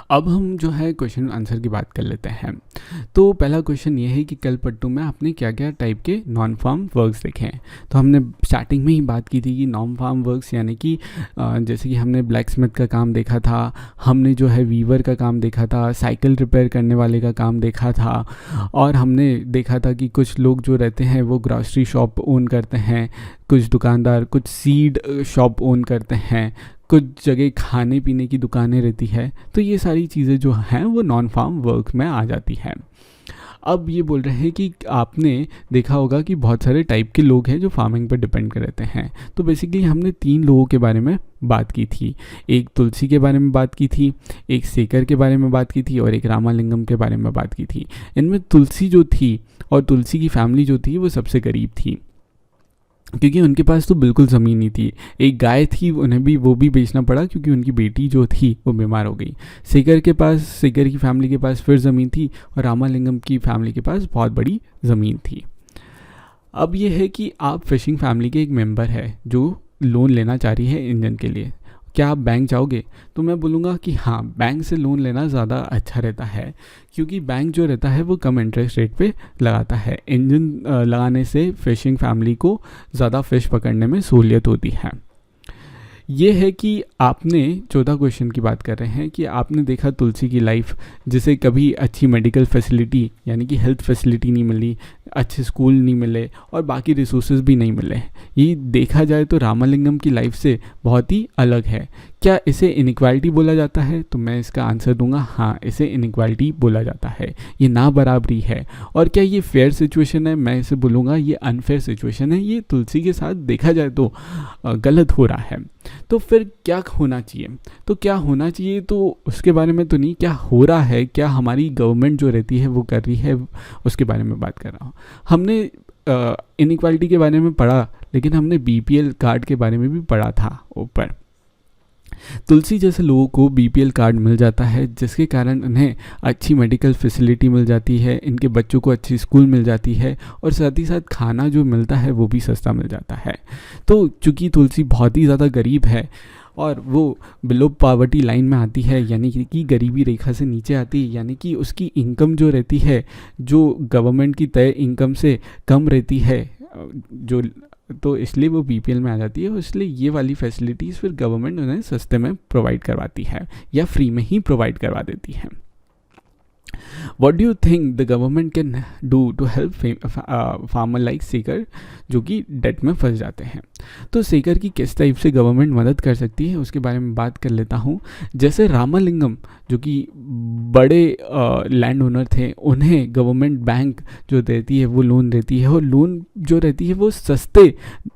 अब हम जो है क्वेश्चन आंसर की बात कर लेते हैं। तो पहला क्वेश्चन ये है कि कलपट्टू में आपने क्या क्या टाइप के नॉन फार्म वर्क्स देखे हैं। तो हमने स्टार्टिंग में ही बात की थी कि नॉन फार्म वर्क्स यानी कि जैसे कि हमने ब्लैक स्मिथ का काम देखा था, हमने जो है वीवर का काम देखा था, साइकिल रिपेयर करने वाले का काम देखा था, और हमने देखा था कि कुछ लोग जो रहते हैं वो ग्रॉसरी शॉप ओन करते हैं, कुछ दुकानदार कुछ सीड शॉप ओन करते हैं, कुछ जगह खाने पीने की दुकानें रहती है। तो ये सारी चीज़ें जो हैं वो नॉन फार्म वर्क में आ जाती हैं। अब ये बोल रहे हैं कि आपने देखा होगा कि बहुत सारे टाइप के लोग हैं जो फार्मिंग पर डिपेंड कर रहते हैं। तो बेसिकली हमने 3 लोगों के बारे में बात की थी। एक तुलसी के बारे में बात की थी, एक सेकर के बारे में बात की थी, और एक रामालिंगम के बारे में बात की थी। इनमें तुलसी जो थी और तुलसी की फैमिली जो थी वो सबसे करीब थी, क्योंकि उनके पास तो बिल्कुल ज़मीन नहीं थी। एक गाय थी, उन्हें भी वो भी बेचना पड़ा क्योंकि उनकी बेटी जो थी वो बीमार हो गई। सेकर की फैमिली के पास फिर ज़मीन थी, और रामालिंगम की फैमिली के पास बहुत बड़ी ज़मीन थी। अब ये है कि आप फिशिंग फैमिली के एक मेंबर है जो लोन लेना चाह रही है इंजन के लिए। क्या आप बैंक जाओगे? तो मैं बोलूँगा कि हाँ, बैंक से लोन लेना ज़्यादा अच्छा रहता है, क्योंकि बैंक जो रहता है वो कम इंटरेस्ट रेट पे लगाता है। इंजन लगाने से फिशिंग फैमिली को ज़्यादा फ़िश पकड़ने में सहूलियत होती है। ये है कि आपने 14 क्वेश्चन की बात कर रहे हैं कि आपने देखा तुलसी की लाइफ, जिसे कभी अच्छी मेडिकल फैसिलिटी यानी कि हेल्थ फैसिलिटी नहीं मिली, अच्छे स्कूल नहीं मिले, और बाकी रिसोर्सेज भी नहीं मिले। ये देखा जाए तो रामालिंगम की लाइफ से बहुत ही अलग है। क्या इसे इनइक्वालिटी बोला जाता है? तो मैं इसका आंसर दूंगा हाँ, इसे इनइक्वालिटी बोला जाता है। ये ना बराबरी है। और क्या ये फेयर सिचुएशन है? मैं इसे बोलूँगा ये अनफेयर सिचुएशन है। ये तुलसी के साथ देखा जाए तो गलत हो रहा है। तो फिर क्या होना चाहिए? तो क्या होना चाहिए तो उसके बारे में तो नहीं, क्या हो रहा है, क्या हमारी गवर्नमेंट जो रहती है वो कर रही है, उसके बारे में बात कर रहा हूँ। हमने इनइक्वालिटी के बारे में पढ़ा, लेकिन हमने बीपीएल कार्ड के बारे में भी पढ़ा था ऊपर। तुलसी जैसे लोगों को बीपीएल कार्ड मिल जाता है, जिसके कारण उन्हें अच्छी मेडिकल फैसिलिटी मिल जाती है, इनके बच्चों को अच्छी स्कूल मिल जाती है, और साथ ही साथ खाना जो मिलता है वो भी सस्ता मिल जाता है। तो चूँकि तुलसी बहुत ही ज़्यादा गरीब है और वो बिलो पॉवर्टी लाइन में आती है, यानी कि गरीबी रेखा से नीचे आती है, यानी कि उसकी इनकम जो रहती है जो गवर्नमेंट की तय इनकम से कम रहती है, जो तो इसलिए वो बीपीएल में आ जाती है। इसलिए ये वाली फैसिलिटीज़ फिर गवर्नमेंट उन्हें सस्ते में प्रोवाइड करवाती है या फ्री में ही प्रोवाइड करवा देती है। What do you think the government can do to help farmer like सेकर जो कि डेट में फंस जाते हैं? तो सेकर की किस टाइप से गवर्नमेंट मदद कर सकती है उसके बारे में बात कर लेता हूँ। जैसे रामालिंगम जो कि बड़े लैंड ओनर थे, उन्हें गवर्नमेंट बैंक जो देती है वो लोन देती है, और लोन जो रहती है वो सस्ते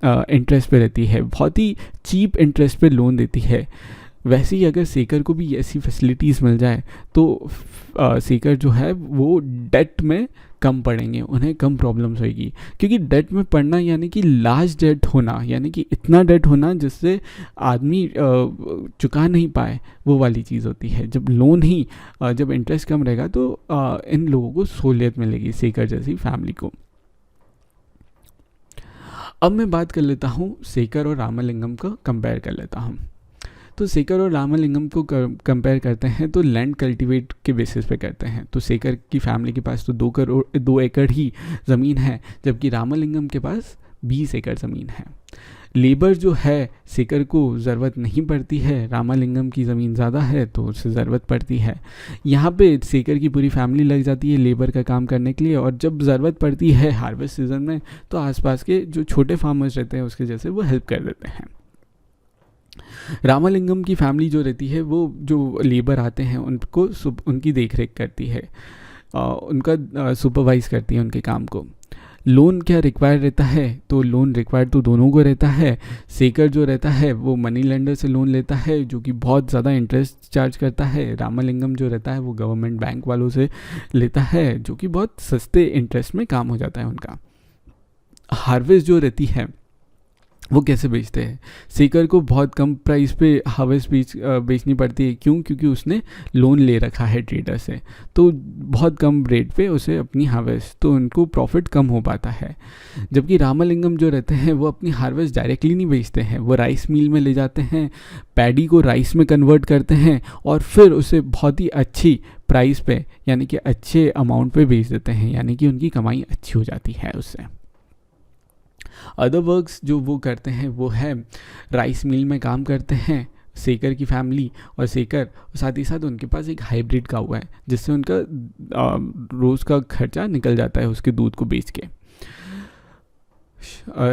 इंटरेस्ट पे रहती है, बहुत ही चीप इंटरेस्ट पे लोन देती है। वैसे ही अगर सेकर को भी ऐसी फैसिलिटीज़ मिल जाए तो सेकर जो है वो डेट में कम पड़ेंगे, उन्हें कम प्रॉब्लम्स होगी। क्योंकि डेट में पड़ना यानी कि लार्ज डेट होना, यानी कि इतना डेट होना जिससे आदमी चुका नहीं पाए, वो वाली चीज़ होती है। जब लोन ही जब इंटरेस्ट कम रहेगा तो इन लोगों को सहूलियत मिलेगी, सेकर जैसी फैमिली को। अब मैं बात कर लेता हूँ सेकर और रामालिंगम का कंपेयर कर लेता हूँ। तो सेकर और रामालिंगम को कंपेयर करते हैं तो लैंड कल्टीवेट के बेसिस पे करते हैं। तो सेकर की फैमिली के पास तो 2 एकड़ ही ज़मीन है, जबकि रामालिंगम के पास 20 एकड़ ज़मीन है। लेबर जो है सेकर को ज़रूरत नहीं पड़ती है, रामालिंगम की ज़मीन ज़्यादा है तो उससे ज़रूरत पड़ती है। यहाँ पे सेकर की पूरी फैमिली लग जाती है लेबर का काम करने के लिए, और जब ज़रूरत पड़ती है हार्वेस्ट सीज़न में तो आसपास के जो छोटे फार्मर्स रहते हैं उसके जैसे वो हेल्प कर देते हैं। रामालिंगम की फैमिली जो रहती है वो जो लेबर आते हैं उनको उनकी देखरेख करती है, उनका सुपरवाइज करती है उनके काम को। लोन क्या रिक्वायर रहता है? तो लोन रिक्वायर तो दोनों को रहता है। सेकर जो रहता है वो मनी लेंडर से लोन लेता है जो कि बहुत ज़्यादा इंटरेस्ट चार्ज करता है। रामालिंगम जो रहता है वो गवर्नमेंट बैंक वालों से लेता है जो कि बहुत सस्ते इंटरेस्ट में काम हो जाता है उनका। हार्वेस्ट जो रहती है वो कैसे बेचते हैं। शेखर को बहुत कम प्राइस पे हार्वेस्ट बेचनी पड़ती है, क्यों? क्योंकि उसने लोन ले रखा है ट्रेडर से, तो बहुत कम रेट पे उसे अपनी हार्वेस्ट, तो उनको प्रॉफिट कम हो पाता है। जबकि रामलिंगम जो रहते हैं वो अपनी हार्वेस्ट डायरेक्टली नहीं बेचते हैं, वो राइस मिल में ले जाते हैं, पैडी को राइस में कन्वर्ट करते हैं और फिर उसे बहुत ही अच्छी प्राइस पे यानी कि अच्छे अमाउंट पे बेच देते हैं, यानी कि उनकी कमाई अच्छी हो जाती है उससे। अदर वर्क्स जो वो करते हैं वो है राइस मिल में काम करते हैं शेखर की फैमिली, और शेखर साथ ही साथ उनके पास एक हाइब्रिड काऊ है जिससे उनका रोज़ का खर्चा निकल जाता है उसके दूध को बेच के।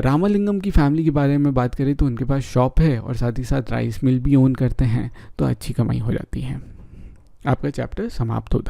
रामलिंगम की फैमिली के बारे में बात करें तो उनके पास शॉप है और साथ ही साथ राइस मिल भी ओन करते हैं, तो अच्छी कमाई हो जाती है। आपका चैप्टर समाप्त होता है।